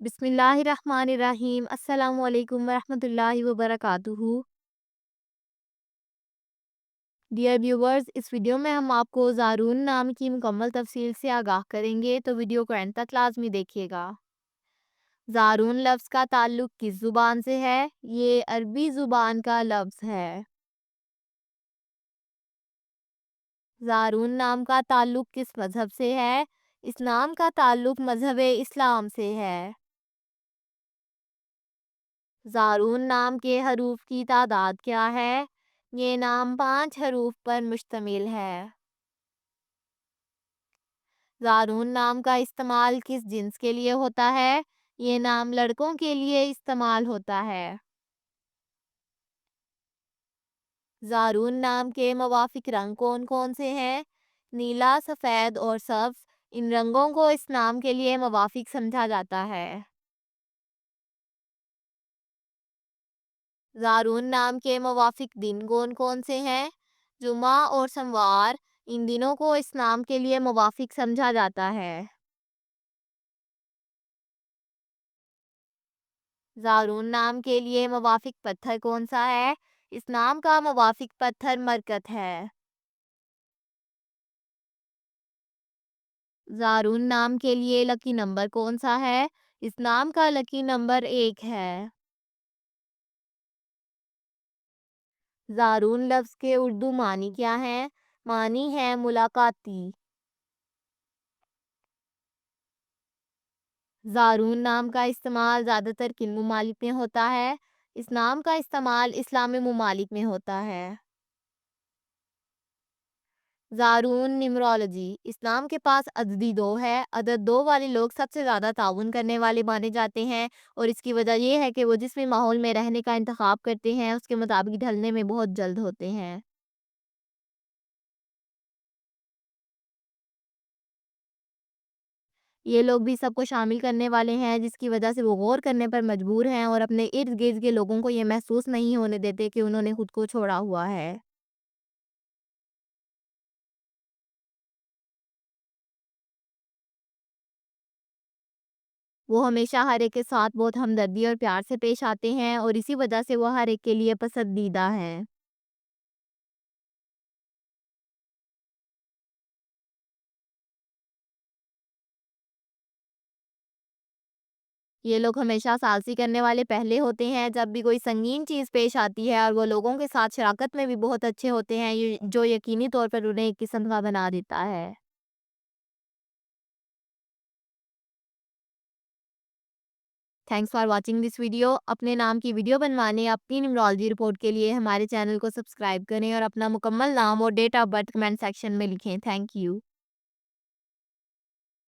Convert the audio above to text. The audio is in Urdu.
بسم اللہ الرحمن الرحیم۔ السلام علیکم ورحمۃ اللہ وبرکاتہ۔ ڈیئر ویورز، اس ویڈیو میں ہم آپ کو زارون نام کی مکمل تفصیل سے آگاہ کریں گے، تو ویڈیو کو اینڈ تک لازمی دیکھیے گا۔ زارون لفظ کا تعلق کس زبان سے ہے؟ یہ عربی زبان کا لفظ ہے۔ زارون نام کا تعلق کس مذہب سے ہے؟ اس نام کا تعلق مذہب اسلام سے ہے۔ زارون نام کے حروف کی تعداد کیا ہے؟ یہ نام 5 حروف پر مشتمل ہے۔ زارون نام کا استعمال کس جنس کے لیے ہوتا ہے؟ یہ نام لڑکوں کے لیے استعمال ہوتا ہے۔ زارون نام کے موافق رنگ کون کون سے ہیں؟ نیلا، سفید اور سبز۔ ان رنگوں کو اس نام کے لیے موافق سمجھا جاتا ہے۔ زارون نام کے موافق دن کون کون سے ہیں؟ جمعہ اور سموار۔ ان دنوں کو اس نام کے لیے موافق سمجھا جاتا ہے۔ زارون نام کے لیے موافق پتھر کون سا ہے؟ اس نام کا موافق پتھر مرکت ہے۔ زارون نام کے لیے لکی نمبر کون سا ہے؟ اس نام کا لکی نمبر 1 ہے۔ زارون لفظ کے اردو معنی کیا ہیں؟ معنی ہے ملاقاتی۔ زارون نام کا استعمال زیادہ تر کن ممالک میں ہوتا ہے؟ اس نام کا استعمال اسلامی ممالک میں ہوتا ہے۔ زارون نیمرولوجی۔ اس نام کے پاس عددی 2 ہے۔ عدد 2 والے لوگ سب سے زیادہ تعاون کرنے والے مانے جاتے ہیں، اور اس کی وجہ یہ ہے کہ وہ جس بھی ماحول میں رہنے کا انتخاب کرتے ہیں اس کے مطابق ڈھلنے میں بہت جلد ہوتے ہیں۔ یہ لوگ بھی سب کو شامل کرنے والے ہیں، جس کی وجہ سے وہ غور کرنے پر مجبور ہیں اور اپنے ارد گرد کے لوگوں کو یہ محسوس نہیں ہونے دیتے کہ انہوں نے خود کو چھوڑا ہوا ہے۔ وہ ہمیشہ ہر ایک کے ساتھ بہت ہمدردی اور پیار سے پیش آتے ہیں، اور اسی وجہ سے وہ ہر ایک کے لیے پسندیدہ ہیں۔ یہ لوگ ہمیشہ ثالثی کرنے والے پہلے ہوتے ہیں جب بھی کوئی سنگین چیز پیش آتی ہے، اور وہ لوگوں کے ساتھ شراکت میں بھی بہت اچھے ہوتے ہیں، جو یقینی طور پر انہیں ایک قسم کا بنا دیتا ہے۔ Thanks for watching this video. اپنے نام کی ویڈیو بنوانے یا اپنی نیمرولوجی رپورٹ کے لیے ہمارے چینل کو سبسکرائب کریں، اور اپنا مکمل نام اور date of birth comment section میں لکھیں۔ Thank you.